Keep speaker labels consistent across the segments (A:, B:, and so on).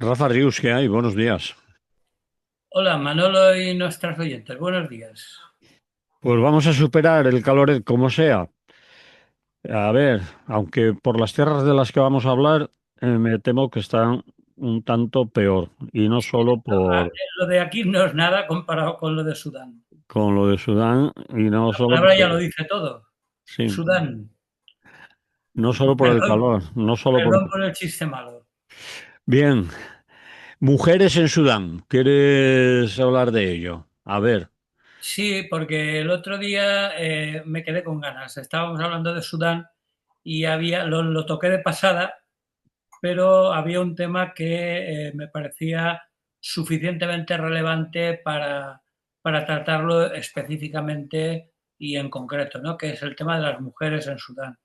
A: Rafa Rius, ¿qué hay? Buenos días.
B: Hola, Manolo y nuestras oyentes. Buenos días.
A: Pues vamos a superar el calor como sea. A ver, aunque por las tierras de las que vamos a hablar, me temo que están un tanto peor. Y no solo
B: Lo de aquí no es nada comparado con lo de Sudán.
A: con lo de Sudán, y no
B: La
A: solo
B: palabra ya lo dice todo.
A: sí,
B: Sudán.
A: no solo por el
B: Perdón,
A: calor, no solo por...
B: perdón por el chiste malo.
A: Bien, mujeres en Sudán, ¿quieres hablar de ello? A ver,
B: Sí, porque el otro día me quedé con ganas. Estábamos hablando de Sudán y lo toqué de pasada, pero había un tema que me parecía suficientemente relevante para tratarlo específicamente y en concreto, ¿no? Que es el tema de las mujeres en Sudán.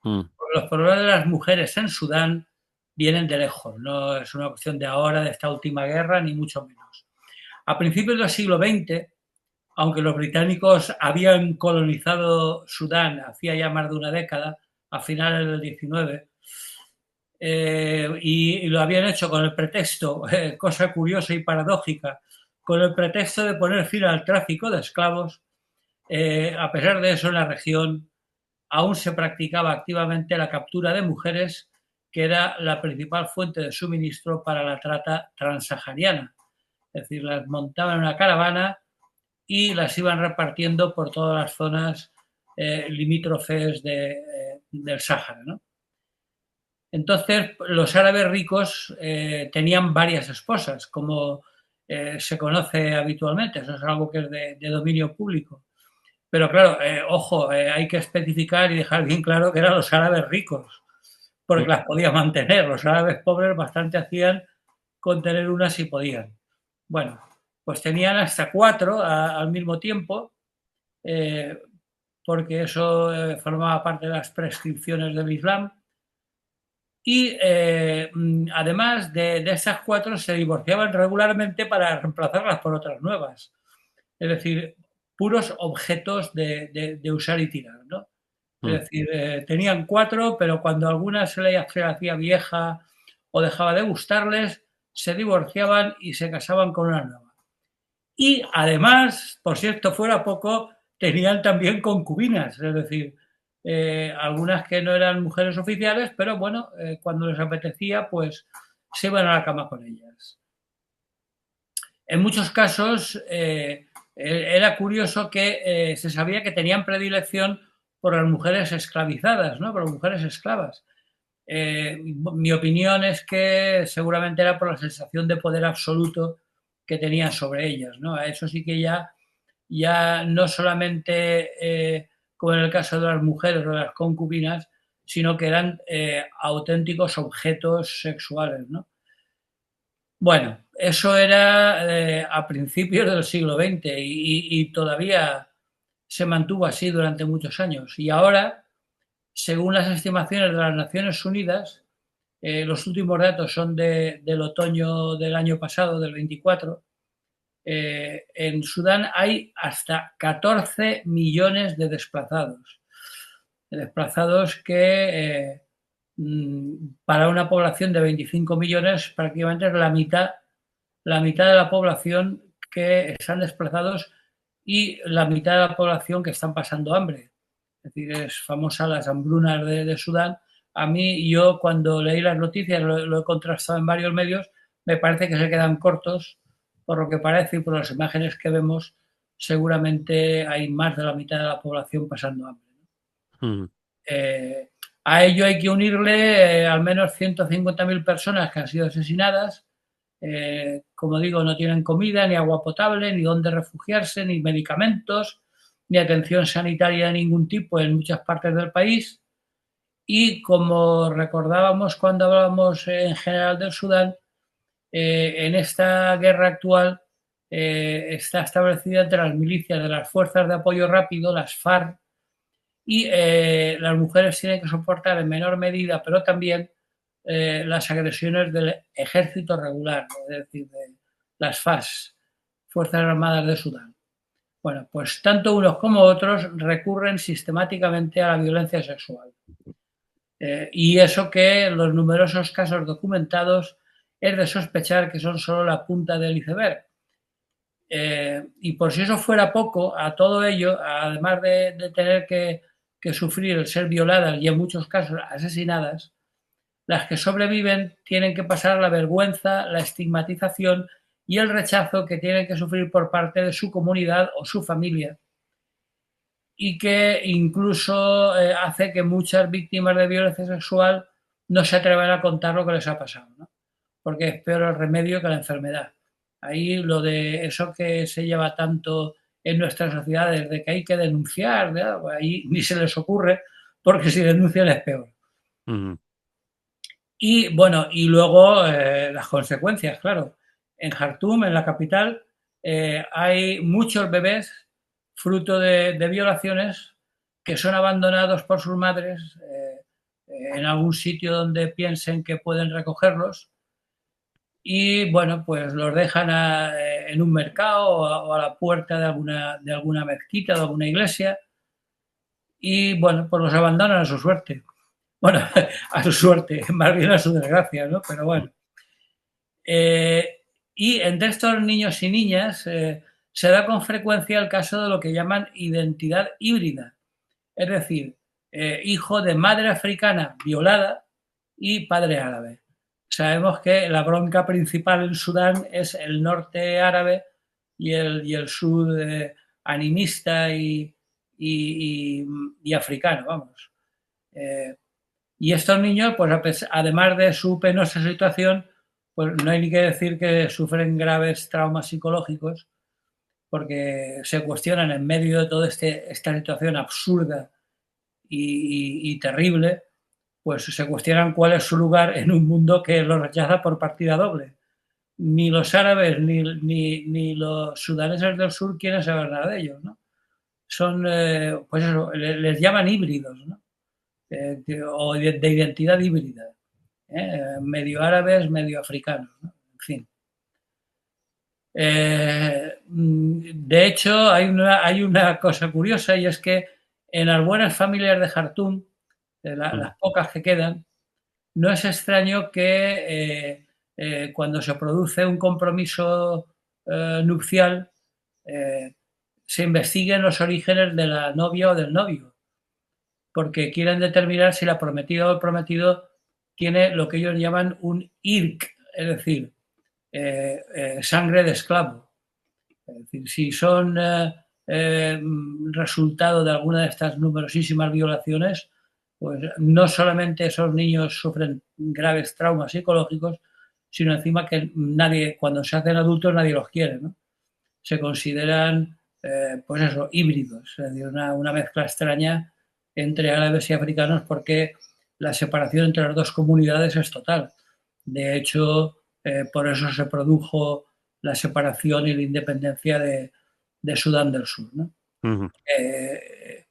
A: mm,
B: Los problemas de las mujeres en Sudán vienen de lejos, no es una cuestión de ahora, de esta última guerra, ni mucho menos. A principios del siglo XX, aunque los británicos habían colonizado Sudán hacía ya más de una década, a finales del XIX, y lo habían hecho con el pretexto, cosa curiosa y paradójica, con el pretexto de poner fin al tráfico de esclavos. A pesar de eso, en la región aún se practicaba activamente la captura de mujeres, que era la principal fuente de suministro para la trata transsahariana. Es decir, las montaban en una caravana y las iban repartiendo por todas las zonas limítrofes del Sáhara, ¿no? Entonces, los árabes ricos tenían varias esposas, como se conoce habitualmente, eso es algo que es de dominio público. Pero claro, ojo, hay que especificar y dejar bien claro que eran los árabes ricos,
A: mm,
B: porque las podía mantener. Los árabes pobres bastante hacían con tener una si podían. Bueno, pues tenían hasta cuatro al mismo tiempo, eh, porque eso formaba parte de las prescripciones del Islam. Y además de esas cuatro se divorciaban regularmente para reemplazarlas por otras nuevas. Es decir, puros objetos de usar y tirar, ¿no? Es
A: mm.
B: decir, tenían cuatro, pero cuando alguna se le hacía vieja o dejaba de gustarles, se divorciaban y se casaban con una nueva. Y además, por si esto fuera poco, tenían también concubinas, es decir, algunas que no eran mujeres oficiales, pero bueno, cuando les apetecía, pues se iban a la cama con ellas. En muchos casos era curioso que se sabía que tenían predilección por las mujeres esclavizadas, ¿no? Por las mujeres esclavas. Mi opinión es que seguramente era por la sensación de poder absoluto que tenían sobre ellas, ¿no? A eso sí que ya no solamente como en el caso de las mujeres o de las concubinas, sino que eran auténticos objetos sexuales, ¿no? Bueno, eso era a principios del siglo XX y todavía se mantuvo así durante muchos años. Y ahora, según las estimaciones de las Naciones Unidas, los últimos datos son del otoño del año pasado, del 24, en Sudán hay hasta 14 millones de desplazados que para una población de 25 millones prácticamente es la mitad de la población que están desplazados y la mitad de la población que están pasando hambre. Es decir, es famosa las hambrunas de Sudán. A mí, yo cuando leí las noticias, lo he contrastado en varios medios, me parece que se quedan cortos, por lo que parece y por las imágenes que vemos, seguramente hay más de la mitad de la población pasando hambre.
A: Mm.
B: Eh, a ello hay que unirle al menos 150.000 personas que han sido asesinadas. Como digo, no tienen comida, ni agua potable, ni dónde refugiarse, ni medicamentos, ni atención sanitaria de ningún tipo en muchas partes del país. Y como recordábamos cuando hablábamos en general del Sudán, en esta guerra actual está establecida entre las milicias de las Fuerzas de Apoyo Rápido, las FARC, y las mujeres tienen que soportar en menor medida, pero también las agresiones del ejército regular, es decir, de las FAS, Fuerzas Armadas de Sudán. Bueno, pues tanto unos como otros recurren sistemáticamente a la violencia sexual. Y eso que los numerosos casos documentados es de sospechar que son solo la punta del iceberg. Y por si eso fuera poco, a todo ello, además de tener que sufrir el ser violadas y en muchos casos asesinadas, las que sobreviven tienen que pasar la vergüenza, la estigmatización y el rechazo que tienen que sufrir por parte de su comunidad o su familia, y que incluso hace que muchas víctimas de violencia sexual no se atrevan a contar lo que les ha pasado, ¿no? Porque es peor el remedio que la enfermedad. Ahí lo de eso que se lleva tanto en nuestras sociedades, de que hay que denunciar, de algo, ahí ni se les ocurre, porque si denuncian es peor.
A: Ujú.
B: Y bueno, y luego las consecuencias, claro. En Jartum, en la capital, hay muchos bebés fruto de violaciones que son abandonados por sus madres en algún sitio donde piensen que pueden recogerlos y bueno, pues los dejan en un mercado o a la puerta de alguna mezquita, de alguna iglesia y bueno, pues los abandonan a su suerte. Bueno, a su suerte, más bien a su desgracia, ¿no? Pero bueno. Eh, y entre estos niños y niñas se da con frecuencia el caso de lo que llaman identidad híbrida, es decir, hijo de madre africana violada y padre árabe. Sabemos que la bronca principal en Sudán es el norte árabe y el sur animista y africano, vamos. Eh, y estos niños, pues además de su penosa situación, pues no hay ni que decir que sufren graves traumas psicológicos porque se cuestionan en medio de toda esta situación absurda y terrible, pues se cuestionan cuál es su lugar en un mundo que los rechaza por partida doble. Ni los árabes ni los sudaneses del sur quieren saber nada de ellos, ¿no? Son, pues eso, les llaman híbridos, ¿no? O de identidad híbrida, medio árabes, medio africanos, ¿no? En fin. De hecho, hay una cosa curiosa y es que en las buenas familias de Jartum,
A: Ujú.
B: las pocas que quedan, no es extraño que cuando se produce un compromiso nupcial eh, se investiguen los orígenes de la novia o del novio, porque quieren determinar si la prometida o el prometido tiene lo que ellos llaman un IRC, es decir, sangre de esclavo. Es decir, si son resultado de alguna de estas numerosísimas violaciones, pues no solamente esos niños sufren graves traumas psicológicos, sino encima que nadie, cuando se hacen adultos, nadie los quiere, ¿no? Se consideran, pues eso, híbridos, es decir, una mezcla extraña entre árabes y africanos porque la separación entre las dos comunidades es total. De hecho, por eso se produjo la separación y la independencia de Sudán del Sur, ¿no?
A: Ujú.
B: Eh,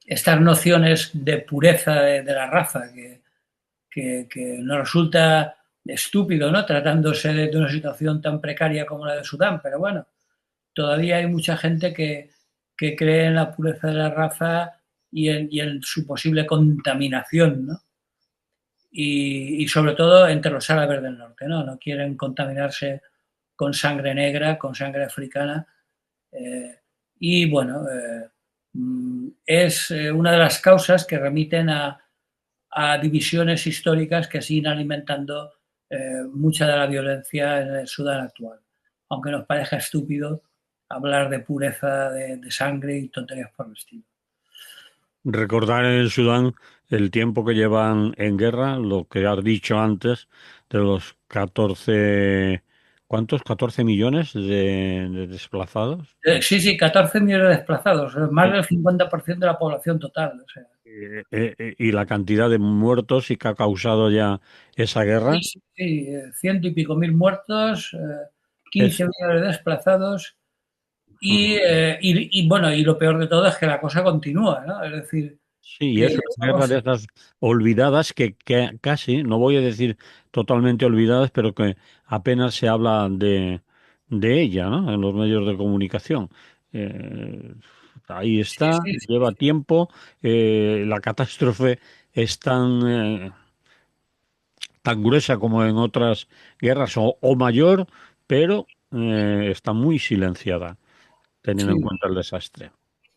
B: estas nociones de pureza de la raza que nos resulta estúpido, ¿no? Tratándose de una situación tan precaria como la de Sudán, pero bueno, todavía hay mucha gente que cree en la pureza de la raza y en su posible contaminación, ¿no? Y, sobre todo entre los árabes del norte, ¿no? No quieren contaminarse con sangre negra, con sangre africana. Eh, y bueno, es una de las causas que remiten a divisiones históricas que siguen alimentando mucha de la violencia en el Sudán actual. Aunque nos parezca estúpido hablar de pureza de sangre y tonterías por el estilo.
A: Recordar en Sudán el tiempo que llevan en guerra, lo que has dicho antes, de los 14, ¿cuántos? 14 millones de desplazados.
B: Sí, sí, 14 millones de desplazados, más del 50% de la población total. O sea,
A: Y la cantidad de muertos y que ha causado ya esa
B: sí,
A: guerra
B: sí, sí, ciento y pico mil muertos,
A: es,
B: 15 millones de desplazados
A: ujú.
B: bueno, y lo peor de todo es que la cosa continúa, ¿no? Es decir,
A: Sí, y
B: que
A: es una guerra de
B: estamos,
A: esas olvidadas que casi, no voy a decir totalmente olvidadas, pero que apenas se habla de ella, ¿no? En los medios de comunicación. Eh, ahí
B: sí,
A: está,
B: sí,
A: lleva tiempo, la catástrofe es tan tan gruesa como en otras guerras o mayor, pero está muy silenciada, teniendo en
B: Sí.
A: cuenta el desastre.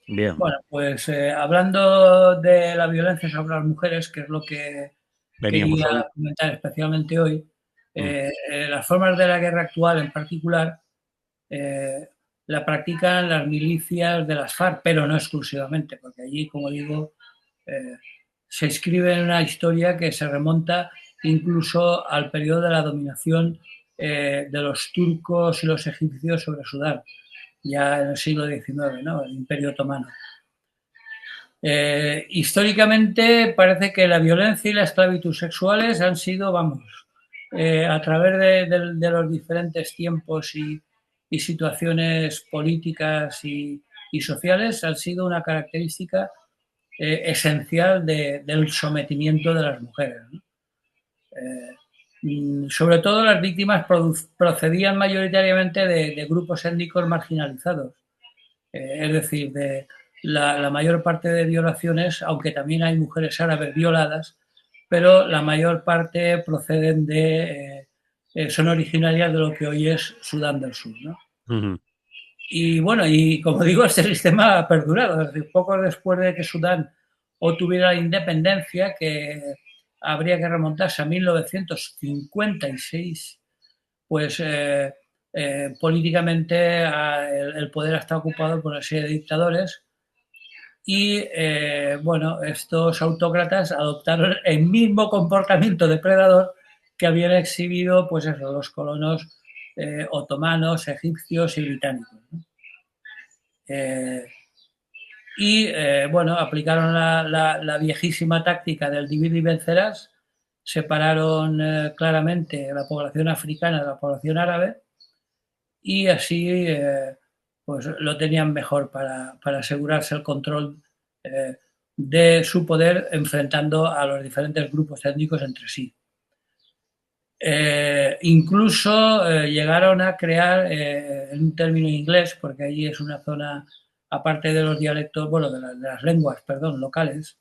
A: Bien,
B: Bueno, pues hablando de la violencia sobre las mujeres, que es lo que
A: veníamos
B: quería
A: hoy.
B: comentar especialmente hoy,
A: Mm,
B: las formas de la guerra actual en particular eh, la practican las milicias de las FARC, pero no exclusivamente, porque allí, como digo, eh, se escribe en una historia que se remonta incluso al periodo de la dominación de los turcos y los egipcios sobre Sudán, ya en el siglo XIX, ¿no? El Imperio Otomano. Históricamente parece que la violencia y la esclavitud sexuales han sido, vamos, a través de los diferentes tiempos y situaciones políticas y, sociales, han sido una característica esencial del sometimiento de las mujeres, ¿no? Sobre todo las víctimas procedían mayoritariamente de grupos étnicos marginalizados, es decir, de la mayor parte de violaciones, aunque también hay mujeres árabes violadas, pero la mayor parte proceden son originarias de lo que hoy es Sudán del Sur, ¿no?
A: ujú,
B: Y bueno, y como digo, este sistema ha perdurado. Es decir, poco después de que Sudán obtuviera la independencia, que habría que remontarse a 1956, pues políticamente el poder está ocupado por una serie de dictadores y bueno, estos autócratas adoptaron el mismo comportamiento depredador que habían exhibido pues eso, los colonos otomanos, egipcios y británicos, ¿no? Eh, y bueno, aplicaron la viejísima táctica del divide y vencerás, separaron claramente la población africana de la población árabe y así pues lo tenían mejor para asegurarse el control de su poder enfrentando a los diferentes grupos étnicos entre sí. Incluso llegaron a crear, en un término inglés, porque allí es una zona, aparte de los dialectos, bueno, de las lenguas, perdón, locales,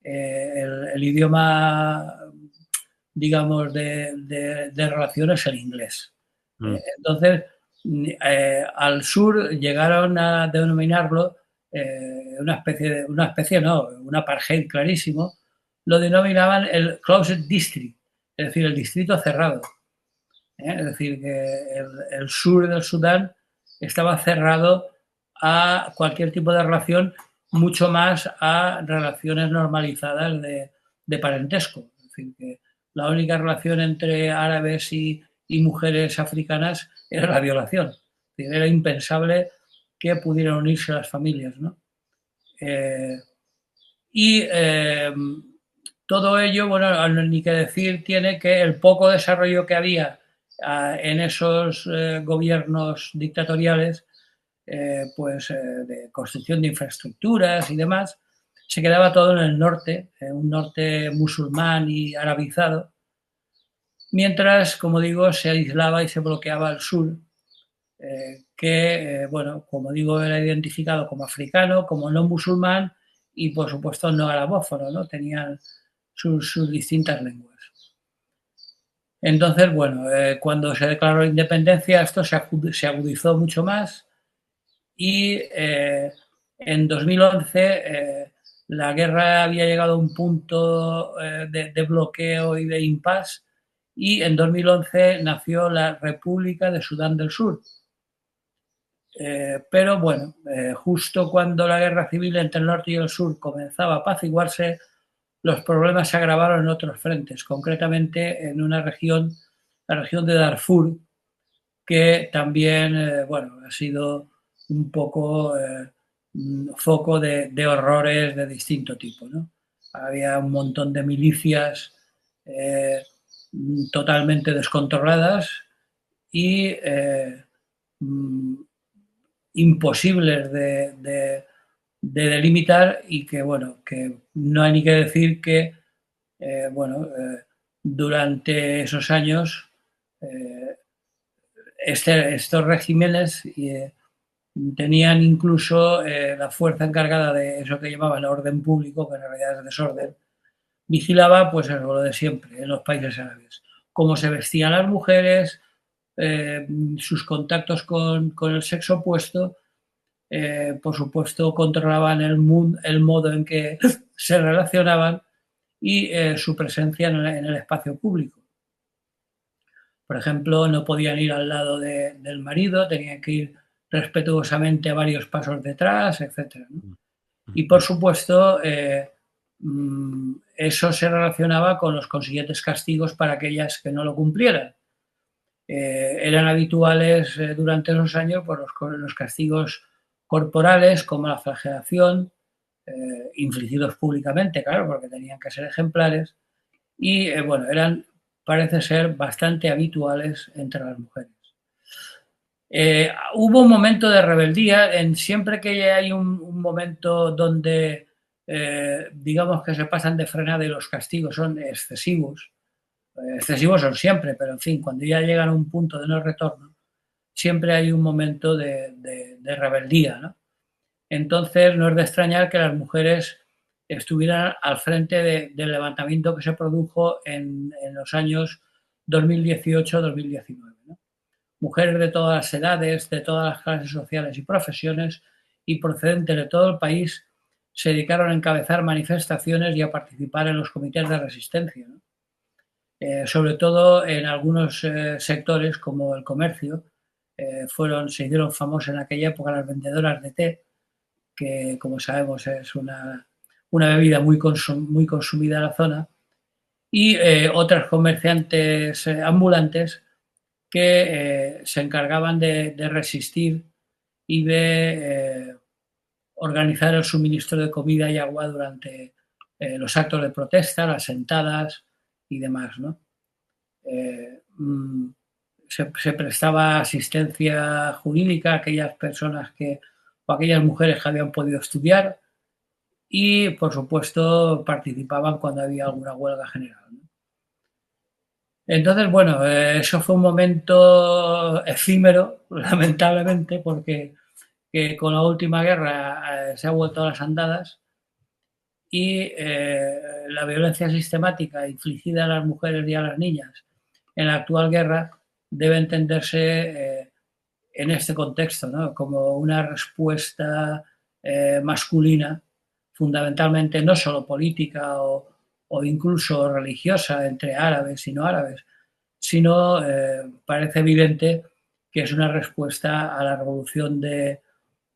B: el idioma, digamos, de relación es el inglés.
A: mm,
B: Entonces, al sur llegaron a denominarlo una especie no, un apartheid clarísimo, lo denominaban el closed district, es decir, el distrito cerrado. Es decir, que el sur del Sudán estaba cerrado a cualquier tipo de relación, mucho más a relaciones normalizadas de parentesco. Es decir, que la única relación entre árabes y mujeres africanas era la violación. Es decir, era impensable que pudieran unirse las familias, ¿no? Eh, y todo ello, bueno, ni que decir tiene que el poco desarrollo que había en esos gobiernos dictatoriales, pues de construcción de infraestructuras y demás, se quedaba todo en el norte, un norte musulmán y arabizado, mientras, como digo, se aislaba y se bloqueaba el sur, que, bueno, como digo, era identificado como africano, como no musulmán y, por supuesto, no arabófono, ¿no? Tenían sus distintas lenguas. Entonces, bueno, cuando se declaró la independencia, esto se agudizó mucho más y en 2011 la guerra había llegado a un punto de bloqueo y de impasse y en 2011 nació la República de Sudán del Sur. Pero bueno, justo cuando la guerra civil entre el norte y el sur comenzaba a apaciguarse, los problemas se agravaron en otros frentes, concretamente en una región, la región de Darfur, que también, bueno, ha sido un poco foco de horrores de distinto tipo, ¿no? Había un montón de milicias eh, totalmente descontroladas y imposibles de delimitar y que, bueno, que no hay ni que decir que, bueno, durante esos años eh, estos regímenes tenían incluso la fuerza encargada de eso que llamaban orden público, que en realidad es desorden, vigilaba pues eso, lo de siempre en los países árabes, cómo se vestían las mujeres, sus contactos con el sexo opuesto, por supuesto controlaban el modo en que se relacionaban y su presencia en el espacio público. Por ejemplo, no podían ir al lado del marido, tenían que ir respetuosamente a varios pasos detrás, etc. ¿no? Y por supuesto, eso se relacionaba con los consiguientes castigos para aquellas que no lo cumplieran. Eran habituales durante esos años por los castigos corporales, como la flagelación, infligidos públicamente, claro, porque tenían que ser ejemplares, y bueno, eran, parece ser, bastante habituales entre las mujeres. Hubo un momento de rebeldía, siempre que hay un momento donde digamos que se pasan de frenada y los castigos son excesivos, excesivos son siempre, pero en fin, cuando ya llegan a un punto de no retorno, siempre hay un momento de rebeldía, ¿no? Entonces, no es de extrañar que las mujeres estuvieran al frente del levantamiento que se produjo en los años 2018-2019. ¿no? Mujeres de todas las edades, de todas las clases sociales y profesiones y procedentes de todo el país se dedicaron a encabezar manifestaciones y a participar en los comités de resistencia. ¿no? Sobre todo en algunos sectores como el comercio, se hicieron famosas en aquella época las vendedoras de té, que como sabemos es una bebida muy consumida en la zona, y otras comerciantes ambulantes que se encargaban de resistir y de organizar el suministro de comida y agua durante los actos de protesta, las sentadas y demás. ¿no? Eh, mm, se prestaba asistencia jurídica a aquellas personas o a aquellas mujeres que habían podido estudiar y, por supuesto, participaban cuando había alguna huelga general. ¿no? Entonces, bueno, eso fue un momento efímero, lamentablemente, porque con la última guerra se ha vuelto a las andadas y la violencia sistemática infligida a las mujeres y a las niñas en la actual guerra debe entenderse en este contexto, ¿no? como una respuesta masculina, fundamentalmente no solo política o incluso religiosa entre árabes y no árabes, sino parece evidente que es una respuesta a la revolución de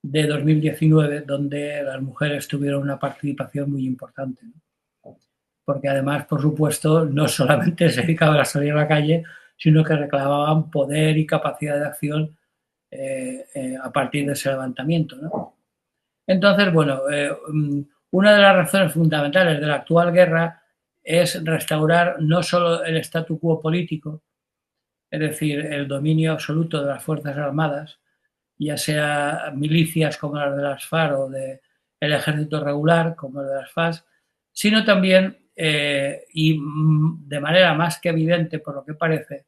B: 2019, donde las mujeres tuvieron una participación muy importante. ¿no? Porque además, por supuesto, no solamente se dedicaban a salir a la calle, sino que reclamaban poder y capacidad de acción a partir de ese levantamiento. ¿no? Entonces, bueno, una de las razones fundamentales de la actual guerra es restaurar no solo el statu quo político, es decir, el dominio absoluto de las Fuerzas Armadas, ya sea milicias como las de las FARC o del ejército regular como el de las FAS, sino también, y de manera más que evidente por lo que parece,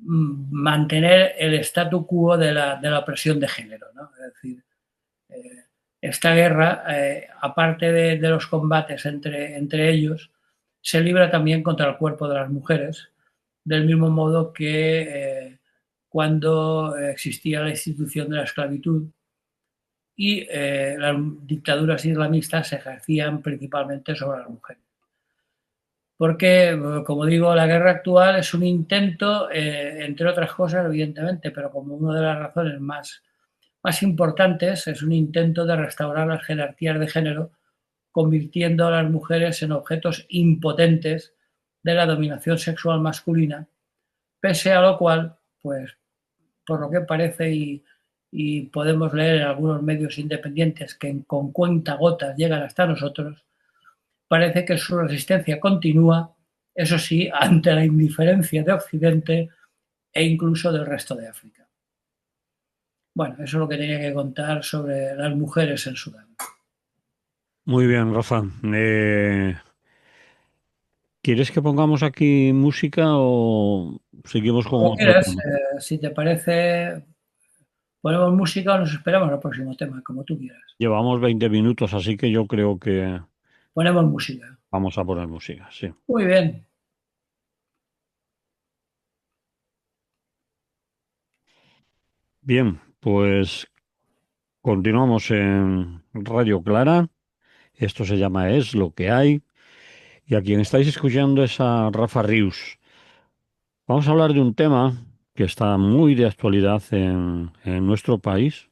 B: mantener el statu quo de la opresión de género. ¿no? Es decir, esta guerra, aparte de los combates entre ellos, se libra también contra el cuerpo de las mujeres, del mismo modo que cuando existía la institución de la esclavitud y las dictaduras islamistas se ejercían principalmente sobre las mujeres. Porque, como digo, la guerra actual es un intento, entre otras cosas, evidentemente, pero como una de las razones más importantes, es un intento de restaurar las jerarquías de género, convirtiendo a las mujeres en objetos impotentes de la dominación sexual masculina, pese a lo cual, pues, por lo que parece y podemos leer en algunos medios independientes que con cuentagotas llegan hasta nosotros, parece que su resistencia continúa, eso sí, ante la indiferencia de Occidente e incluso del resto de África. Bueno, eso es lo que tenía que contar sobre las mujeres en Sudán.
A: Muy bien, Rafa. ¿Quieres que pongamos aquí música o seguimos con
B: Como
A: otro
B: quieras,
A: tema?
B: si te parece, ponemos música o nos esperamos al próximo tema, como tú quieras.
A: Llevamos 20 minutos, así que yo creo que
B: Ponemos música.
A: Vamos a poner música, sí.
B: Muy bien.
A: Bien, pues continuamos en Radio Clara. Esto se llama Es lo que hay. Y a quien estáis escuchando es a Rafa Rius. Vamos a hablar de un tema que está muy de actualidad en nuestro país,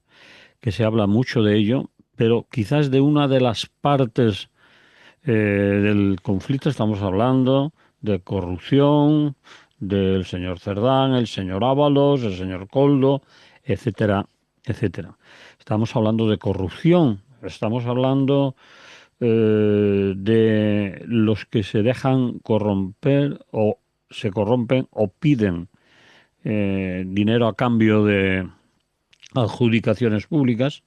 A: que se habla mucho de ello, pero quizás de una de las partes del conflicto estamos hablando de corrupción, del señor Cerdán, el señor Ábalos, el señor Coldo, etcétera, etcétera. Estamos hablando de corrupción, estamos hablando de los que se dejan corromper o se corrompen o piden dinero a cambio de adjudicaciones públicas,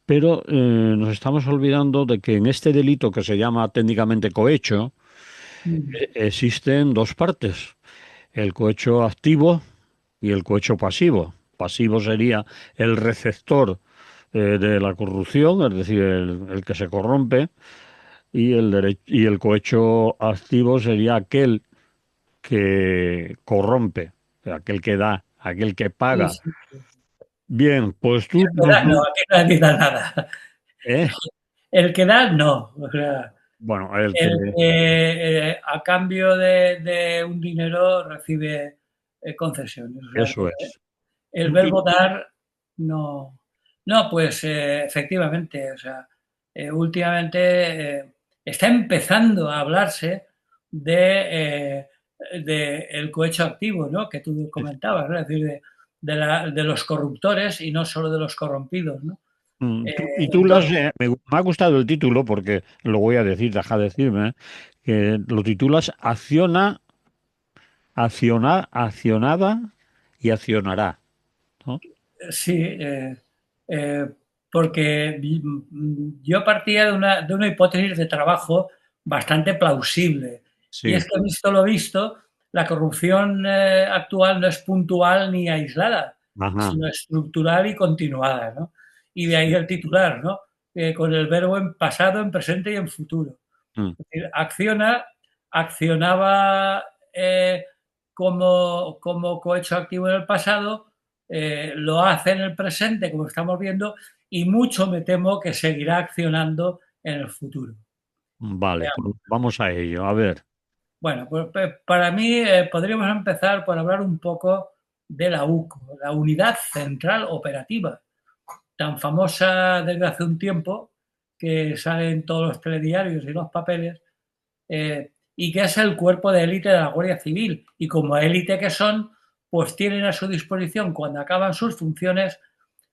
A: pero nos estamos olvidando de que en este delito que se llama técnicamente cohecho,
B: Mm.
A: existen dos partes, el cohecho activo y el cohecho pasivo. Pasivo sería el receptor de la corrupción, es decir, el que se corrompe, y y el cohecho activo sería aquel que corrompe, aquel que da, aquel que
B: Sí,
A: paga.
B: sí.
A: Bien, pues tú
B: No, aquí nadie da nada.
A: ¿eh?
B: El que da, no. O sea,
A: Bueno, el que...
B: el que a cambio de un dinero recibe concesiones. O sea que
A: Eso es.
B: el
A: Y-
B: verbo dar no. No, pues efectivamente, o sea, últimamente está empezando a hablarse de el cohecho activo, ¿no? Que tú comentabas, ¿no? Es decir, de los corruptores y no solo de los corrompidos, ¿no?
A: Y tú
B: Entonces,
A: me ha gustado el título porque lo voy a decir, deja de decirme, que lo titulas accionada y accionará, ¿no?
B: sí, eh, porque yo partía de una hipótesis de trabajo bastante plausible. Y
A: Sí,
B: es que, visto lo visto, la corrupción actual no es puntual ni aislada,
A: ajá,
B: sino estructural y continuada, ¿no? Y de ahí
A: sí,
B: el titular, ¿no? Con el verbo en pasado, en presente y en futuro.
A: mm,
B: Es decir, accionaba como cohecho activo en el pasado, lo hace en el presente, como estamos viendo, y mucho me temo que seguirá accionando en el futuro.
A: vale, pues vamos a ello. A ver,
B: Bueno, pues para mí podríamos empezar por hablar un poco de la UCO, la Unidad Central Operativa, tan famosa desde hace un tiempo, que sale en todos los telediarios y los papeles, y que es el cuerpo de élite de la Guardia Civil. Y como élite que son, pues tienen a su disposición, cuando acaban sus funciones,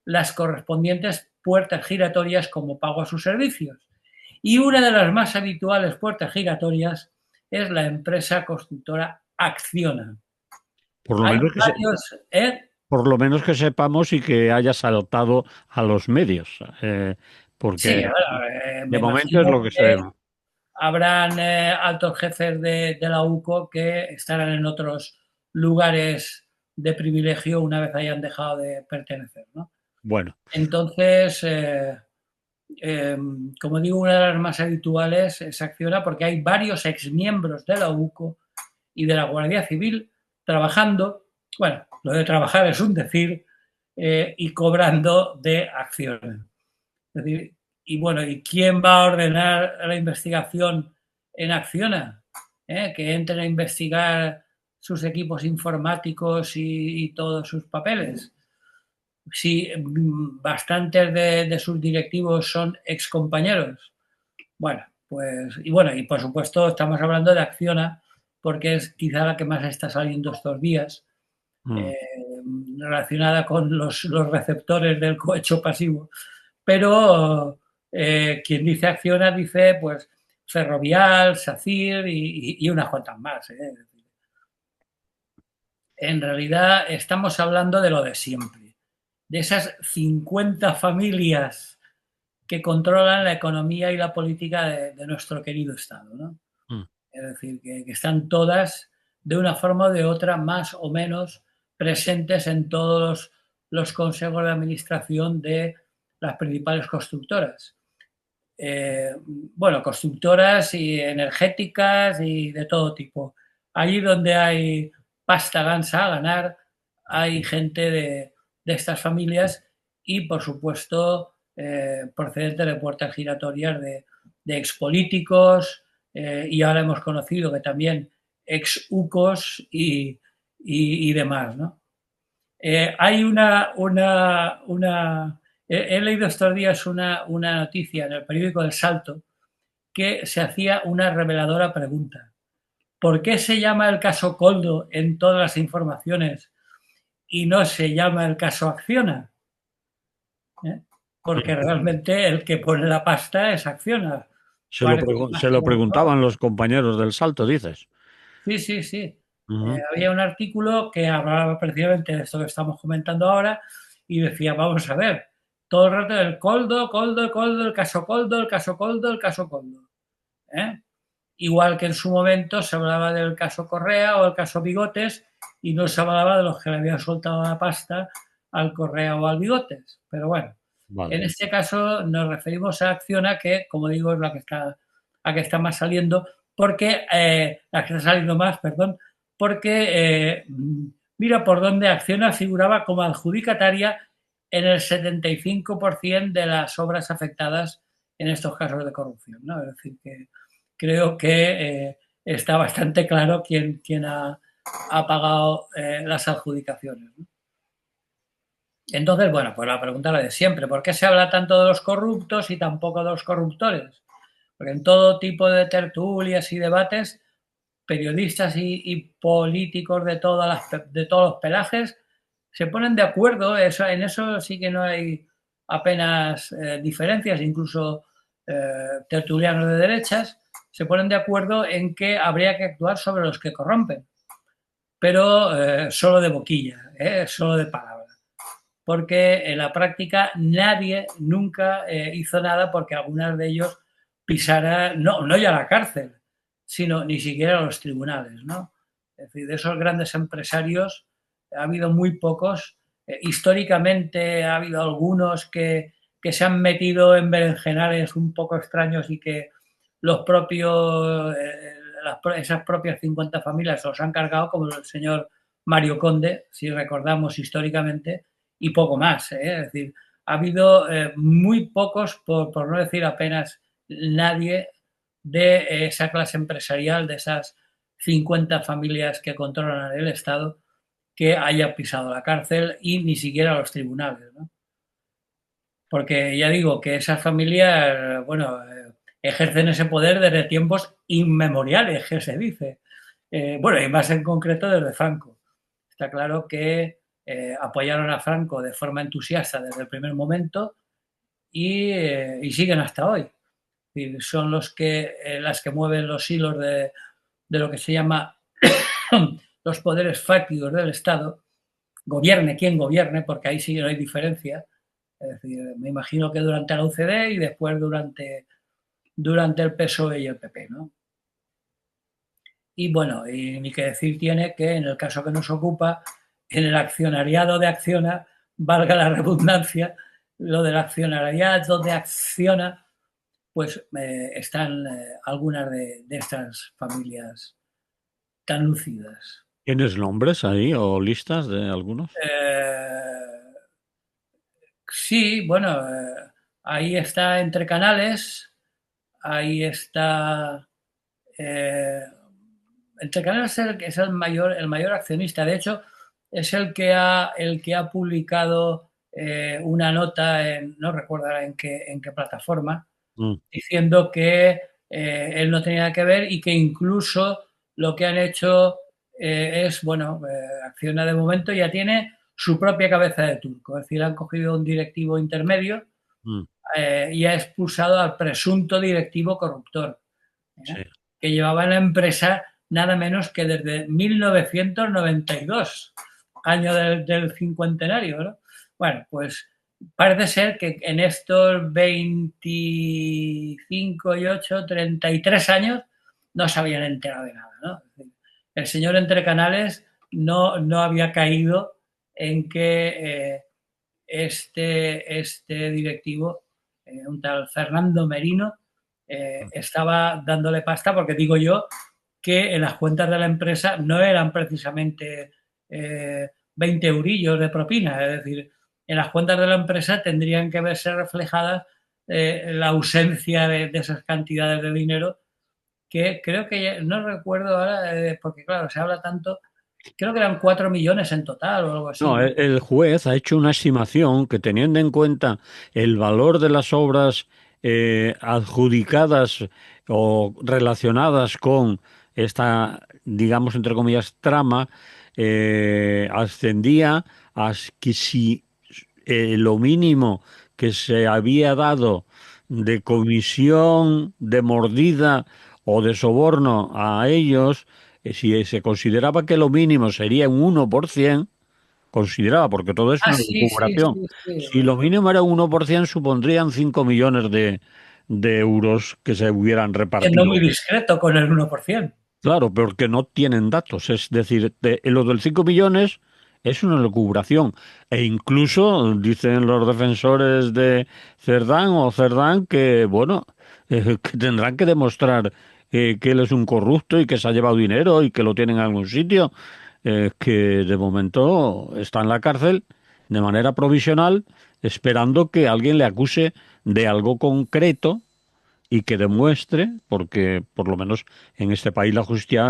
B: las correspondientes puertas giratorias como pago a sus servicios. Y una de las más habituales puertas giratorias es la empresa constructora Acciona.
A: por lo
B: Hay
A: menos
B: varios,
A: por lo menos que sepamos y que hayas adoptado a los medios,
B: sí,
A: porque
B: bueno, me
A: de momento es
B: imagino
A: lo que
B: que
A: sabemos.
B: habrán altos jefes de la UCO que estarán en otros lugares de privilegio una vez hayan dejado de pertenecer, ¿no?
A: Bueno,
B: Entonces, eh, como digo, una de las más habituales es Acciona porque hay varios exmiembros de la UCO y de la Guardia Civil trabajando, bueno, lo de trabajar es un decir, y cobrando de acciones. Es decir, y bueno, ¿y quién va a ordenar la investigación en Acciona? Que entren a investigar sus equipos informáticos y todos sus papeles. Si bastantes de sus directivos son excompañeros. Bueno, pues, y bueno, y por supuesto estamos hablando de Acciona, porque es quizá la que más está saliendo estos días,
A: mm,
B: eh, relacionada con los receptores del cohecho pasivo. Pero quien dice Acciona dice pues Ferrovial, SACIR y unas cuantas más. En realidad estamos hablando de lo de siempre, de esas 50 familias que controlan la economía y la política de nuestro querido Estado, ¿no?
A: mm.
B: Es decir, que están todas de una forma o de otra más o menos presentes en todos los consejos de administración de las principales constructoras. bueno, constructoras y energéticas y de todo tipo. Allí donde hay pasta gansa a ganar, hay gente de estas familias y, por supuesto, procedente de puertas giratorias de expolíticos y ahora hemos conocido que también ex-UCOs y demás, ¿no? Hay he leído estos días una noticia en el periódico El Salto que se hacía una reveladora pregunta. ¿Por qué se llama el caso Coldo en todas las informaciones y no se llama el caso Acciona? ¿Eh? Porque realmente el que pone la pasta es Acciona. Parece más
A: Se lo
B: como
A: preguntaban los compañeros del Salto, dices.
B: sí, sí, sí.
A: Ujú.
B: Había un artículo que hablaba precisamente de esto que estamos comentando ahora y decía, vamos a ver, todo el rato el Coldo, Coldo, Coldo, el caso Coldo, el caso Coldo, el caso Coldo. ¿Eh? Igual que en su momento se hablaba del caso Correa o el caso Bigotes y no se hablaba de los que le habían soltado la pasta al Correa o al Bigotes. Pero bueno,
A: Vale.
B: en este caso nos referimos a Acciona, que como digo es la que está más saliendo, porque la que está saliendo más, perdón, porque mira por dónde Acciona figuraba como adjudicataria en el 75% de las obras afectadas en estos casos de corrupción, ¿no? Es decir, que creo que está bastante claro quién ha pagado las adjudicaciones, ¿no? Entonces, bueno, pues la pregunta es la de siempre. ¿Por qué se habla tanto de los corruptos y tampoco de los corruptores? Porque en todo tipo de tertulias y debates, periodistas y políticos de todos los pelajes se ponen de acuerdo. En eso sí que no hay apenas diferencias, incluso tertulianos de derechas se ponen de acuerdo en que habría que actuar sobre los que corrompen, pero solo de boquilla, solo de palabra, porque en la práctica nadie nunca hizo nada porque algunos de ellos pisara, no ya la cárcel, sino ni siquiera los tribunales, ¿no? Es decir, de esos grandes empresarios ha habido muy pocos. Históricamente ha habido algunos que se han metido en berenjenales un poco extraños y que los propios, esas propias 50 familias los han cargado, como el señor Mario Conde, si recordamos históricamente, y poco más. Es decir, ha habido muy pocos, por no decir apenas nadie, de esa clase empresarial, de esas 50 familias que controlan el Estado, que haya pisado la cárcel y ni siquiera los tribunales, ¿no? Porque ya digo que esas familias, bueno, ejercen ese poder desde tiempos inmemoriales, que se dice. Bueno, y más en concreto desde Franco. Está claro que apoyaron a Franco de forma entusiasta desde el primer momento y siguen hasta hoy. Y son las que mueven los hilos de lo que se llama los poderes fácticos del Estado, gobierne quien gobierne, porque ahí sí que no hay diferencia. Es decir, me imagino que durante la UCD y después durante el PSOE y el PP, ¿no? Y bueno, y ni que decir tiene que en el caso que nos ocupa, en el accionariado de Acciona, valga la redundancia, lo del accionariado de Acciona, pues están algunas de estas familias tan lucidas.
A: ¿Tienes nombres ahí o listas de algunos?
B: Eh, sí, bueno, ahí está Entre Canales, ahí está eh, Entre Canales es es el mayor accionista. De hecho, es el que ha publicado una nota, no recuerdo en qué plataforma,
A: Mm,
B: diciendo que él no tenía nada que ver y que incluso lo que han hecho es, bueno, Acciona de momento ya tiene su propia cabeza de turco. Es decir, han cogido un directivo intermedio
A: mm,
B: y ha expulsado al presunto directivo corruptor,
A: sí.
B: que llevaba la empresa nada menos que desde 1992, año del cincuentenario, ¿no? Bueno, pues parece ser que en estos 25 y 8, 33 años no se habían enterado de nada, ¿no? El señor Entre Canales no había caído en que este directivo un tal Fernando Merino, estaba dándole pasta, porque digo yo que en las cuentas de la empresa no eran precisamente 20 eurillos de propina, es decir, en las cuentas de la empresa tendrían que verse reflejadas la ausencia de esas cantidades de dinero que creo que no recuerdo ahora, porque claro, se habla tanto, creo que eran 4 millones en total o algo
A: No,
B: así.
A: el juez ha hecho una estimación que teniendo en cuenta el valor de las obras adjudicadas o relacionadas con esta, digamos, entre comillas, trama, ascendía a que si lo mínimo que se había dado de comisión, de mordida o de soborno a ellos, si se consideraba que lo mínimo sería un 1%, consideraba, porque todo es
B: Ah,
A: una
B: sí, sí,
A: lucubración.
B: sí, sí.
A: Si lo mínimo era un 1%, supondrían 5 millones de euros que se hubieran
B: Siendo muy
A: repartido.
B: discreto con el 1%.
A: Claro, porque no tienen datos. Es decir, lo del 5 millones es una lucubración. E incluso dicen los defensores de Cerdán o Cerdán que, bueno, que tendrán que demostrar que él es un corrupto y que se ha llevado dinero y que lo tienen en algún sitio. Que de momento está en la cárcel de manera provisional, esperando que alguien le acuse de algo concreto y que demuestre, porque por lo menos en este país la justicia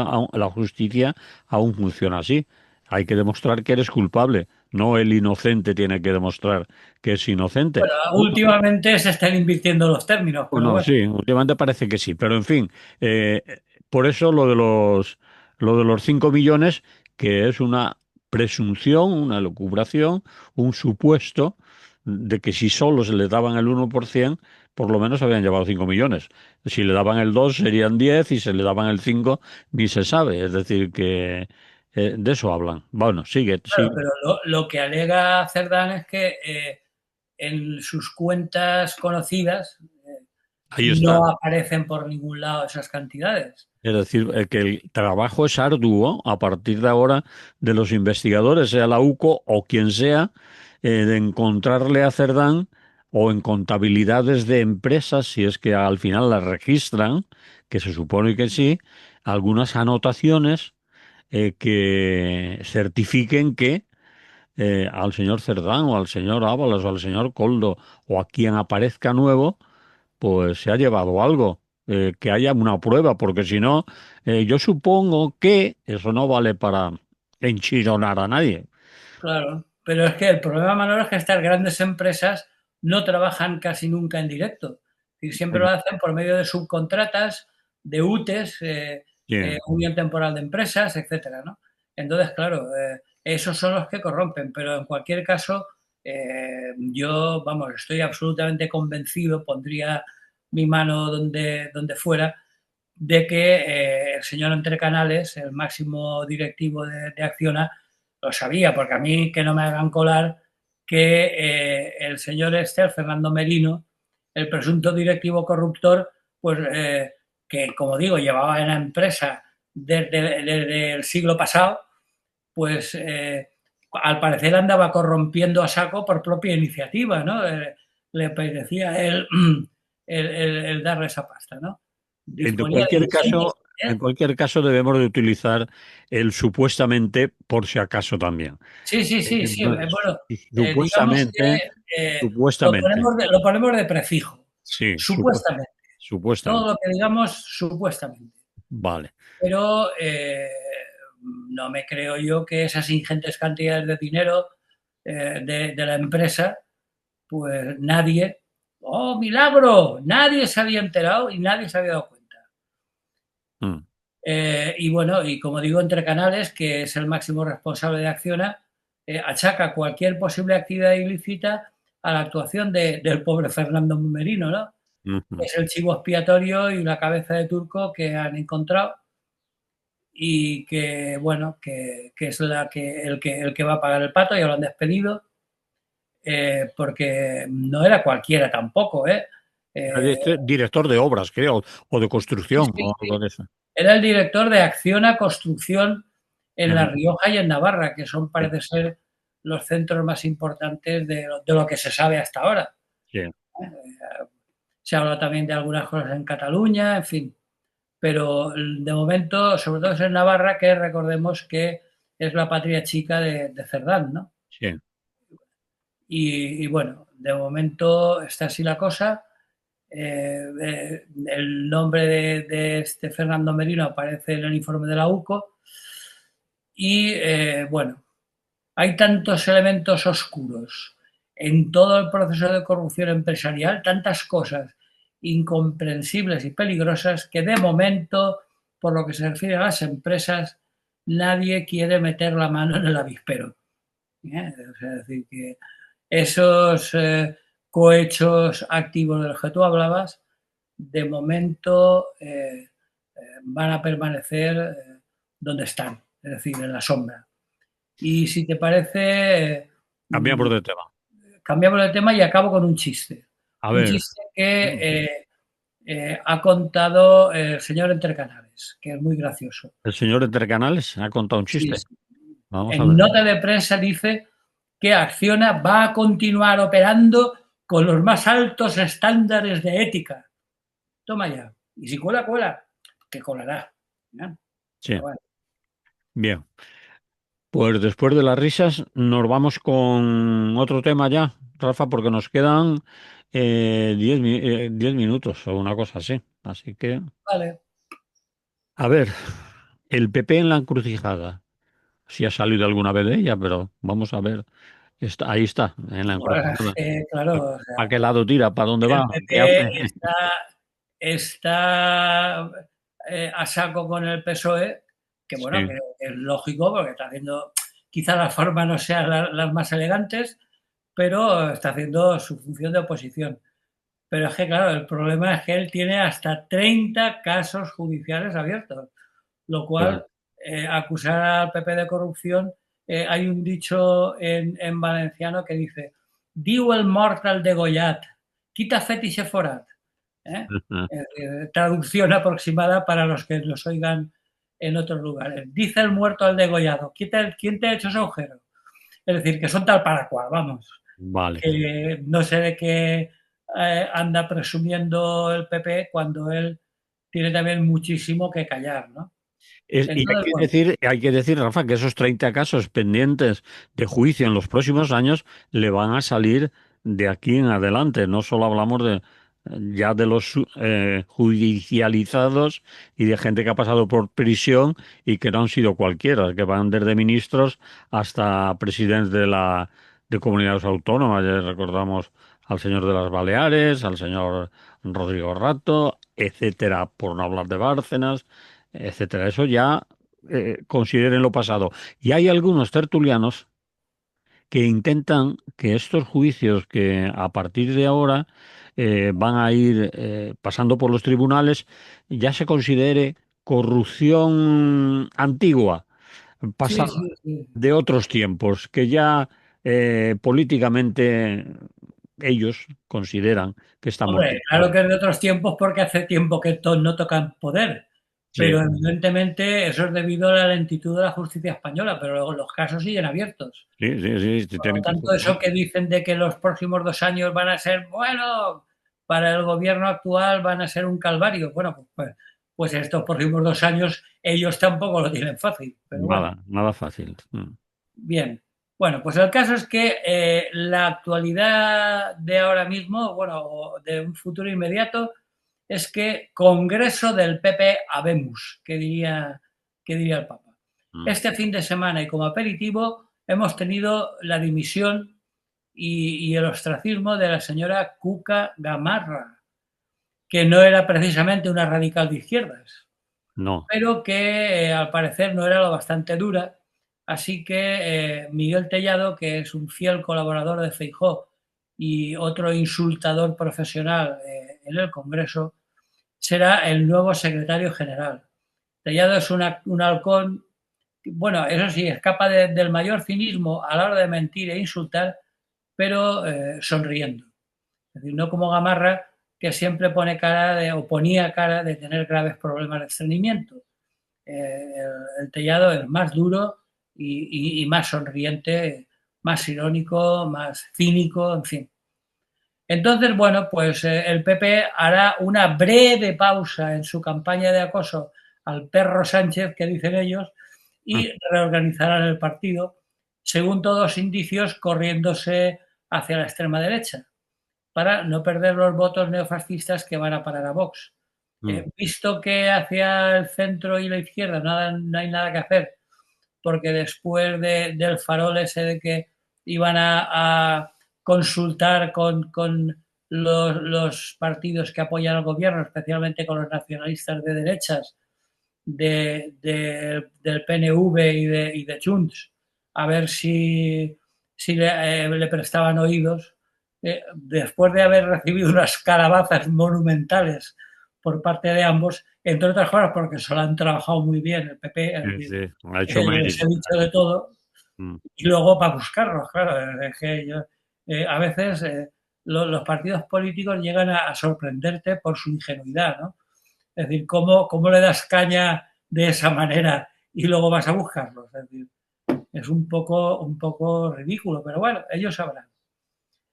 A: aún funciona así. Hay que demostrar que eres culpable, no el inocente tiene que demostrar que es inocente.
B: Bueno,
A: Bueno,
B: últimamente se están invirtiendo los términos, pero
A: bueno,
B: bueno,
A: sí, últimamente parece que sí, pero en fin, por eso lo de los 5 millones, que es una presunción, una lucubración, un supuesto de que si solo se le daban el 1%, por lo menos habían llevado 5 millones. Si le daban el 2 serían 10 y si le daban el 5 ni se sabe. Es decir, que de eso hablan. Bueno, sigue,
B: claro,
A: sigue.
B: pero lo que alega Cerdán es que en sus cuentas conocidas
A: Ahí está.
B: no aparecen por ningún lado esas cantidades.
A: Es decir, que el trabajo es arduo a partir de ahora de los investigadores, sea la UCO o quien sea, de encontrarle a Cerdán o en contabilidades de empresas, si es que al final las registran, que se supone que sí, algunas anotaciones que certifiquen que al señor Cerdán o al señor Ábalos o al señor Coldo o a quien aparezca nuevo pues se ha llevado algo, que haya una prueba, porque si no, yo supongo que eso no vale para enchironar a nadie.
B: Claro, pero es que el problema, Manolo, es que estas grandes empresas no trabajan casi nunca en directo. Y siempre lo hacen por medio de subcontratas, de UTEs,
A: Sí.
B: Unión Temporal de Empresas, etcétera, ¿no? Entonces, claro, esos son los que corrompen, pero en cualquier caso, yo, vamos, estoy absolutamente convencido, pondría mi mano donde fuera, de que el señor Entre Canales, el máximo directivo de Acciona, lo sabía, porque a mí que no me hagan colar que el señor Fernando Merino, el presunto directivo corruptor, pues que como digo, llevaba en la empresa desde el siglo pasado, pues al parecer andaba corrompiendo a saco por propia iniciativa, ¿no? Le apetecía el darle esa pasta, ¿no?
A: En
B: Disponía de
A: cualquier
B: ingentes,
A: caso, en cualquier caso debemos de utilizar el supuestamente por si acaso también.
B: Sí, sí, sí, sí.
A: Bueno,
B: Bueno, digamos
A: supuestamente,
B: que
A: supuestamente,
B: lo ponemos de prefijo,
A: sí,
B: supuestamente. Todo
A: supuestamente.
B: lo que digamos, supuestamente.
A: Vale.
B: Pero no me creo yo que esas ingentes cantidades de dinero de la empresa, pues nadie, ¡oh, milagro! Nadie se había enterado y nadie se había dado cuenta.
A: Mm.
B: Y bueno, y como digo, Entre Canales, que es el máximo responsable de Acciona, achaca cualquier posible actividad ilícita a la actuación del pobre Fernando Merino, ¿no?
A: Ujú.
B: Es el chivo expiatorio y la cabeza de turco que han encontrado y que, bueno, que es el que va a pagar el pato, ya lo han despedido, porque no era cualquiera tampoco, ¿eh?
A: Era
B: Eh,
A: director de obras, creo, o de
B: sí,
A: construcción,
B: sí,
A: o
B: sí.
A: algo de eso.
B: Era el director de Acciona Construcción en La
A: Ujú.
B: Rioja y en Navarra, que son,
A: Sí,
B: parece ser, los centros más importantes de lo que se sabe hasta ahora.
A: sí.
B: Se habla también de algunas cosas en Cataluña, en fin. Pero de momento, sobre todo es en Navarra, que recordemos que es la patria chica de Cerdán, ¿no?
A: Sí.
B: Y bueno, de momento está así la cosa. El nombre de este Fernando Merino aparece en el informe de la UCO y bueno, hay tantos elementos oscuros en todo el proceso de corrupción empresarial, tantas cosas incomprensibles y peligrosas que de momento, por lo que se refiere a las empresas, nadie quiere meter la mano en el avispero. O sea, es decir, que esos cohechos activos de los que tú hablabas, de momento van a permanecer donde están, es decir, en la sombra. Y si te parece,
A: Cambiamos de tema.
B: cambiamos de tema y acabo con un chiste.
A: A
B: Un
A: ver,
B: chiste que ha contado el señor Entre Canales, que es muy gracioso.
A: el señor Entre Canales ha contado un
B: Sí,
A: chiste.
B: sí.
A: Vamos a
B: En
A: ver.
B: nota de prensa dice que Acciona va a continuar operando con los más altos estándares de ética. Toma ya. Y si cuela, cuela, que colará. ¿No? Pero
A: Sí,
B: bueno,
A: bien. Pues después de las risas nos vamos con otro tema ya, Rafa, porque nos quedan 10 minutos o una cosa así. Así que,
B: vale.
A: a ver, el PP en la encrucijada. Si ha salido alguna vez de ella, pero vamos a ver. Ahí está, en la
B: Pues,
A: encrucijada.
B: claro, o sea,
A: ¿A qué lado tira? ¿Para dónde
B: el
A: va? ¿Qué
B: PP
A: hace?
B: está a saco con el PSOE, que bueno,
A: Sí,
B: que es lógico porque está haciendo, quizá las formas no sean las más elegantes, pero está haciendo su función de oposición. Pero es que, claro, el problema es que él tiene hasta 30 casos judiciales abiertos, lo
A: claro.
B: cual acusar al PP de corrupción, hay un dicho en valenciano que dice, diu el mort al degollat, quita fetiche forat. ¿Eh? Traducción aproximada para los que nos oigan en otros lugares. Dice el muerto al degollado, ¿quién te ha hecho ese agujero? Es decir, que son tal para cual, vamos.
A: Vale.
B: Que no sé de qué anda presumiendo el PP cuando él tiene también muchísimo que callar, ¿no?
A: Y
B: Entonces, bueno,
A: hay que decir, Rafa, que esos 30 casos pendientes de juicio en los próximos años le van a salir de aquí en adelante. No solo hablamos de ya de los judicializados y de gente que ha pasado por prisión y que no han sido cualquiera, que van desde ministros hasta presidentes de comunidades autónomas. Ya recordamos al señor de las Baleares, al señor Rodrigo Rato, etcétera, por no hablar de Bárcenas, etcétera. Eso ya consideren lo pasado. Y hay algunos tertulianos que intentan que estos juicios que a partir de ahora van a ir pasando por los tribunales ya se considere corrupción antigua,
B: sí,
A: pasada
B: sí, sí.
A: de otros tiempos, que ya políticamente ellos consideran que está
B: Hombre,
A: amortizado.
B: claro que es de otros tiempos porque hace tiempo que no tocan poder,
A: Sí,
B: pero evidentemente eso es debido a la lentitud de la justicia española, pero luego los casos siguen abiertos.
A: sí, sí, sí, sí,
B: Por lo
A: tienen que
B: tanto, eso que dicen de que los próximos 2 años van a ser, bueno, para el gobierno actual van a ser un calvario. Bueno, pues estos próximos 2 años ellos tampoco lo tienen fácil, pero bueno,
A: nada, nada fácil.
B: bien. Bueno, pues el caso es que la actualidad de ahora mismo, bueno, de un futuro inmediato, es que Congreso del PP habemos, que diría el Papa.
A: Mm.
B: Este fin de semana y como aperitivo hemos tenido la dimisión y el ostracismo de la señora Cuca Gamarra, que no era precisamente una radical de izquierdas,
A: No,
B: pero que al parecer no era lo bastante dura. Así que Miguel Tellado, que es un fiel colaborador de Feijóo y otro insultador profesional en el Congreso, será el nuevo secretario general. Tellado es un halcón, bueno, eso sí, escapa del mayor cinismo a la hora de mentir e insultar, pero sonriendo. Es decir, no como Gamarra, que siempre pone cara o ponía cara de tener graves problemas de estreñimiento. El Tellado es más duro y más sonriente, más irónico, más cínico, en fin. Entonces, bueno, pues el PP hará una breve pausa en su campaña de acoso al perro Sánchez, que dicen ellos, y reorganizarán el partido, según todos los indicios, corriéndose hacia la extrema derecha, para no perder los votos neofascistas que van a parar a Vox.
A: Mm.
B: Visto que hacia el centro y la izquierda no hay nada que hacer, porque después del farol ese de que iban a consultar con los partidos que apoyan al gobierno, especialmente con los nacionalistas de derechas del PNV y de Junts, a ver si le prestaban oídos. Después de haber recibido unas calabazas monumentales por parte de ambos, entre otras cosas porque se lo han trabajado muy bien el PP, es
A: Sí,
B: decir,
A: sí, ha hecho
B: les he
A: mérito.
B: dicho de todo,
A: Mm.
B: y luego para buscarlos, claro, es que yo, a veces los partidos políticos llegan a sorprenderte por su ingenuidad, ¿no? Es decir, ¿cómo le das caña de esa manera y luego vas a buscarlos? Es decir, es un poco ridículo, pero bueno, ellos sabrán.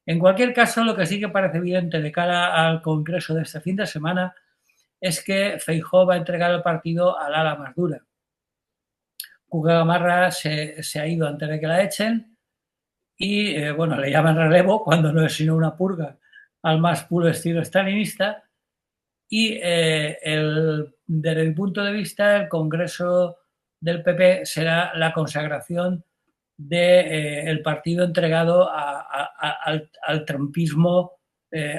B: En cualquier caso, lo que sí que parece evidente de cara al Congreso de este fin de semana es que Feijóo va a entregar el partido al ala más dura. Cuca Gamarra se ha ido antes de que la echen y, bueno, le llaman relevo cuando no es sino una purga al más puro estilo stalinista. Y desde mi punto de vista, el Congreso del PP será la consagración del partido entregado al trumpismo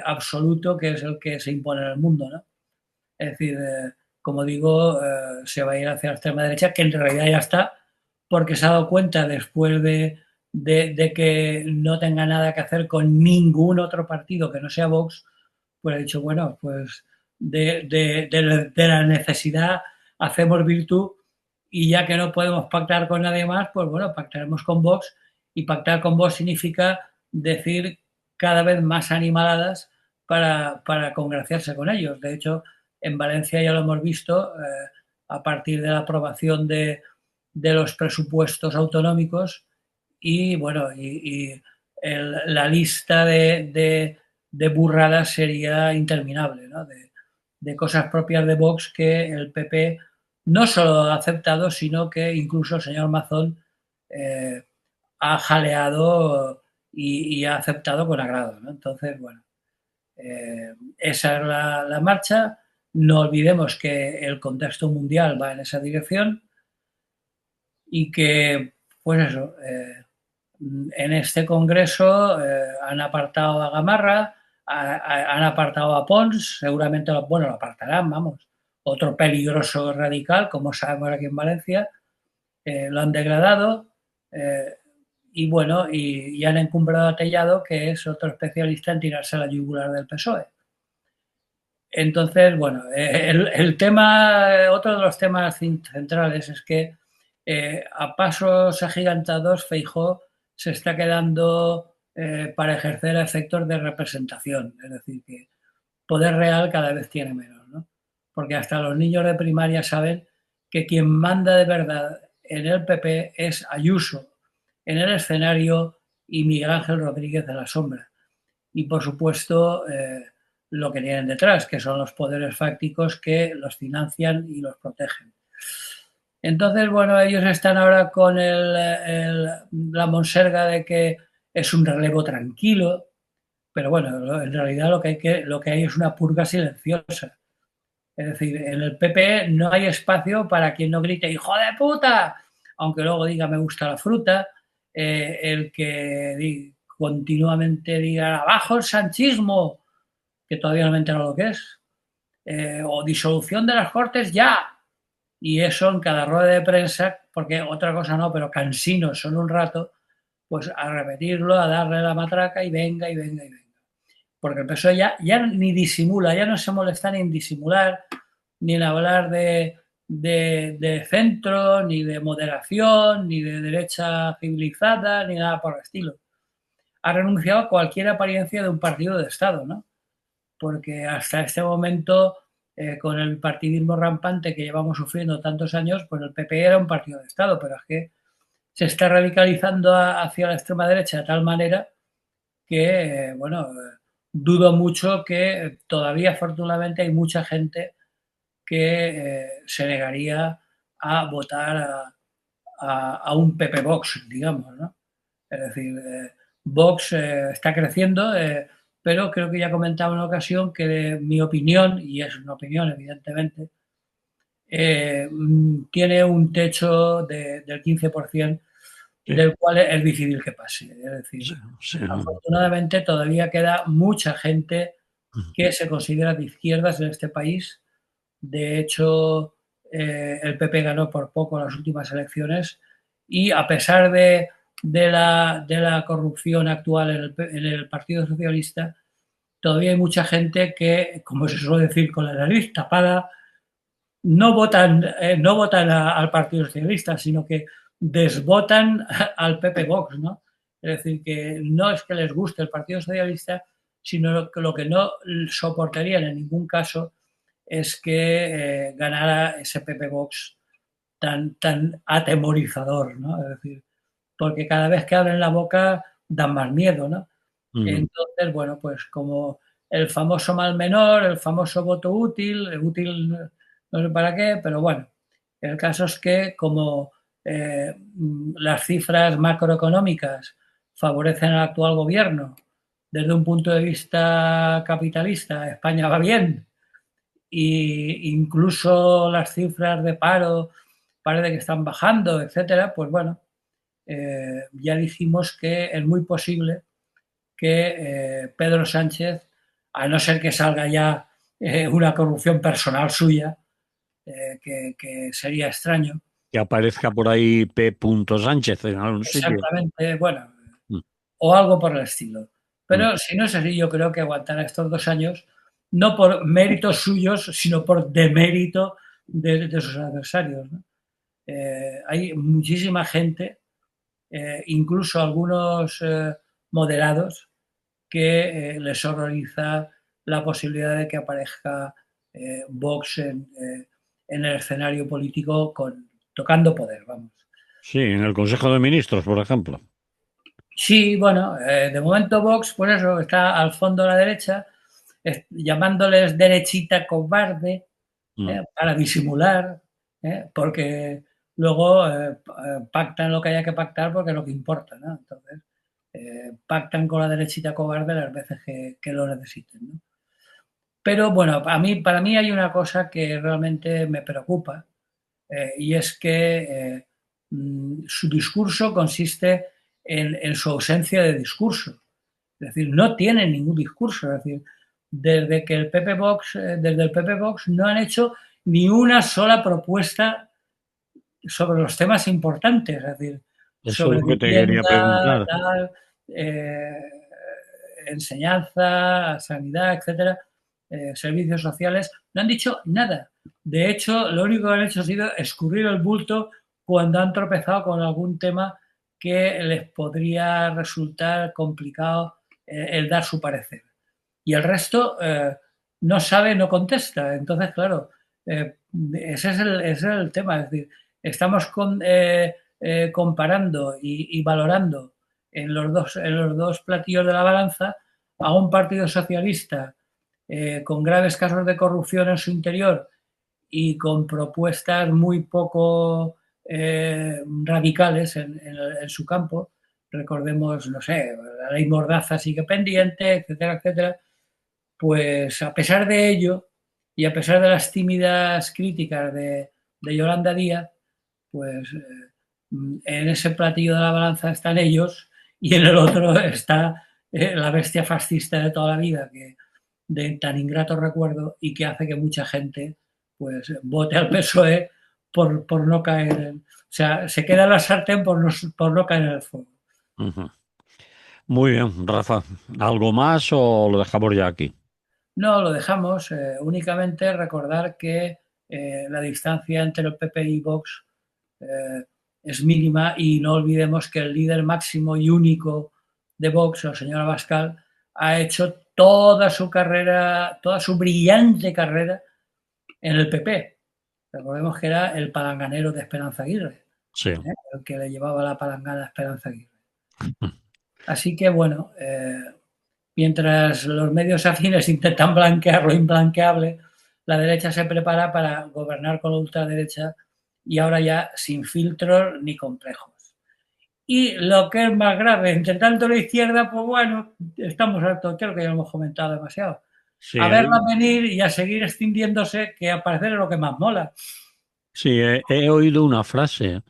B: absoluto, que es el que se impone en el mundo, ¿no? Es decir, como digo, se va a ir hacia la extrema derecha, que en realidad ya está, porque se ha dado cuenta después de que no tenga nada que hacer con ningún otro partido que no sea Vox, pues ha dicho, bueno, pues de la necesidad hacemos virtud, y ya que no podemos pactar con nadie más, pues bueno, pactaremos con Vox, y pactar con Vox significa decir cada vez más animaladas para congraciarse con ellos. De hecho, en Valencia ya lo hemos visto, a partir de la aprobación de los presupuestos autonómicos, y bueno, la lista de burradas sería interminable, ¿no? De cosas propias de Vox que el PP no solo ha aceptado, sino que incluso el señor Mazón eh, ha jaleado y ha aceptado con agrado, ¿no? Entonces, bueno, esa es la marcha. No olvidemos que el contexto mundial va en esa dirección y que, pues eso, en este congreso han apartado a Gamarra, han apartado a Pons, seguramente bueno, lo apartarán, vamos. Otro peligroso radical, como sabemos aquí en Valencia, lo han degradado, eh, y bueno, y han encumbrado a Tellado, que es otro especialista en tirarse a la yugular del PSOE. Entonces, bueno, el tema, otro de los temas centrales es que a pasos agigantados Feijóo se está quedando para ejercer efectos de representación, es decir, que poder real cada vez tiene menos, ¿no? Porque hasta los niños de primaria saben que quien manda de verdad en el PP es Ayuso en el escenario y Miguel Ángel Rodríguez de la sombra. Y por supuesto, lo que tienen detrás, que son los poderes fácticos que los financian y los protegen. Entonces, bueno, ellos están ahora con la monserga de que es un relevo tranquilo, pero bueno, en realidad lo que hay es una purga silenciosa. Es decir, en el PP no hay espacio para quien no grite ¡hijo de puta!, aunque luego diga me gusta la fruta, el que continuamente diga abajo el sanchismo, que todavía no me he enterado lo que es, o disolución de las Cortes ya. Y eso en cada rueda de prensa, porque otra cosa no, pero cansinos son un rato, pues a repetirlo, a darle la matraca y venga y venga y venga. Porque el PSOE ya ni disimula, ya no se molesta ni en disimular, ni en hablar de centro, ni de moderación, ni de derecha civilizada, ni nada por el estilo. Ha renunciado a cualquier apariencia de un partido de Estado, ¿no? Porque hasta este momento, con el partidismo rampante que llevamos sufriendo tantos años, pues el PP era un partido de Estado, pero es que se está radicalizando hacia la extrema derecha de tal manera que, bueno, dudo mucho que todavía afortunadamente hay mucha gente que se negaría a votar a un PP Vox, digamos, ¿no? Es decir, Vox está creciendo, pero creo que ya comentaba en una ocasión que mi opinión, y es una opinión evidentemente, tiene un techo del 15%
A: Sí,
B: del cual es difícil que pase. Es decir,
A: sí, sí.
B: afortunadamente todavía queda mucha gente que se considera de izquierdas en este país. De hecho, el PP ganó por poco las últimas elecciones y a pesar de la corrupción actual en el Partido Socialista, todavía hay mucha gente que, como se suele decir, con la nariz tapada, no votan al Partido Socialista, sino que desvotan al PP Vox, ¿no? Es decir, que no es que les guste el Partido Socialista, sino que lo que no soportarían en ningún caso es que ganara ese PP Vox tan atemorizador, ¿no? Es decir, porque cada vez que abren la boca dan más miedo, ¿no?
A: Ujú.
B: Entonces, bueno, pues como el famoso mal menor, el famoso voto útil, útil no sé para qué, pero bueno, el caso es que como las cifras macroeconómicas favorecen al actual gobierno, desde un punto de vista capitalista, España va bien, e incluso las cifras de paro parece que están bajando, etcétera, pues bueno, ya dijimos que es muy posible que Pedro Sánchez, a no ser que salga ya una corrupción personal suya, que sería extraño.
A: Que aparezca por ahí P. Sánchez en algún sitio.
B: Exactamente, bueno,
A: Mm,
B: o algo por el estilo.
A: mm.
B: Pero si no es así, yo creo que aguantará estos 2 años, no por méritos suyos, sino por demérito de sus adversarios, ¿no? Hay muchísima gente, incluso algunos moderados, que les horroriza la posibilidad de que aparezca Vox en el escenario político tocando poder, vamos.
A: Sí, en el Consejo de Ministros, por ejemplo.
B: Sí, bueno, de momento Vox, pues eso, está al fondo a la derecha, llamándoles derechita cobarde,
A: Mm.
B: para disimular, porque luego pactan lo que haya que pactar porque es lo que importa, ¿no? Entonces, pactan con la derechita cobarde las veces que lo necesiten, ¿no? Pero bueno, para mí hay una cosa que realmente me preocupa, y es que su discurso consiste en su ausencia de discurso. Es decir, no tienen ningún discurso. Es decir, desde el PP Vox no han hecho ni una sola propuesta sobre los temas importantes. Es decir,
A: Eso es
B: sobre
A: lo que te quería
B: vivienda,
A: preguntar.
B: tal, eh, enseñanza, sanidad, etcétera, servicios sociales. No han dicho nada. De hecho, lo único que han hecho ha sido escurrir el bulto cuando han tropezado con algún tema que les podría resultar complicado el dar su parecer. Y el resto no sabe, no contesta. Entonces, claro, ese es el tema. Es decir, estamos comparando y valorando en los dos platillos de la balanza a un partido socialista con graves casos de corrupción en su interior y con propuestas muy poco radicales en su campo. Recordemos, no sé, la ley Mordaza sigue pendiente, etcétera, etcétera. Pues a pesar de ello y a pesar de las tímidas críticas de Yolanda Díaz, pues en ese platillo de la balanza están ellos y en el otro está la bestia fascista de toda la vida, que de tan ingrato recuerdo y que hace que mucha gente pues vote al PSOE por no caer o sea, se queda en la sartén por no caer en el fuego.
A: Ujú. Muy bien, Rafa. ¿Algo más o lo dejamos ya aquí?
B: No, lo dejamos. Únicamente recordar que la distancia entre el PP y Vox eh, es mínima y no olvidemos que el líder máximo y único de Vox, el señor Abascal, ha hecho toda su carrera, toda su brillante carrera en el PP. Recordemos que era el palanganero de Esperanza Aguirre,
A: Sí.
B: el que le llevaba la palangana a Esperanza Aguirre. Así que bueno, Mientras los medios afines intentan blanquear lo imblanqueable, la derecha se prepara para gobernar con la ultraderecha y ahora ya sin filtros ni complejos. Y lo que es más grave, entre tanto la izquierda, pues bueno, estamos hartos, creo que ya lo hemos comentado demasiado.
A: Sí,
B: A verla venir y a seguir extendiéndose, que a parecer es lo que más mola.
A: sí, he oído una frase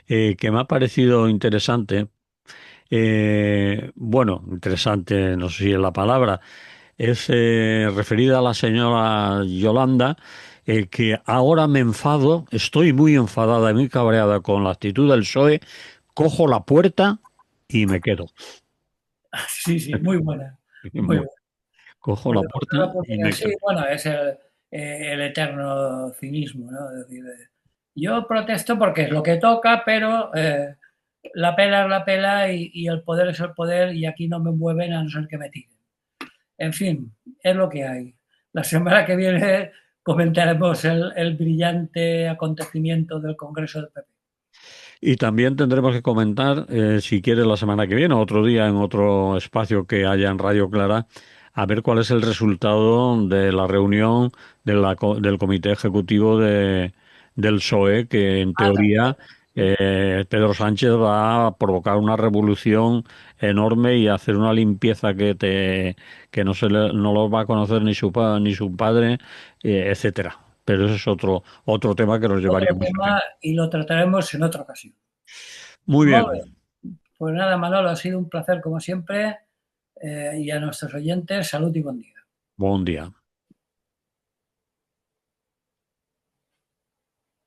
A: que me ha parecido interesante. Bueno, interesante, no sé si es la palabra, es referida a la señora Yolanda, que ahora me enfado, estoy muy enfadada y muy cabreada con la actitud del PSOE, cojo la puerta y me quedo.
B: Sí, sí, muy buena, muy
A: Bueno,
B: buena.
A: cojo
B: Lo
A: la
B: de
A: puerta
B: la
A: y
B: política,
A: me
B: sí,
A: quedo.
B: bueno, es el eterno cinismo, ¿no? Es decir, yo protesto porque es lo que toca, pero la pela es la pela y el poder es el poder y aquí no me mueven a no ser que me tiren. En fin, es lo que hay. La semana que viene comentaremos el brillante acontecimiento del Congreso del PP.
A: Y también tendremos que comentar, si quieres, la semana que viene, otro día, en otro espacio que haya en Radio Clara, a ver cuál es el resultado de la reunión del Comité Ejecutivo del PSOE, que en
B: Ah,
A: teoría Pedro Sánchez va a provocar una revolución enorme y hacer una limpieza que no lo va a conocer ni ni su padre, etcétera. Pero ese es otro tema que nos llevaría
B: otro
A: mucho
B: tema
A: tiempo.
B: y lo trataremos en otra ocasión.
A: Muy
B: Muy
A: bien.
B: bien. Pues nada, Manolo, ha sido un placer como siempre y a nuestros oyentes, salud y buen día.
A: Buen día.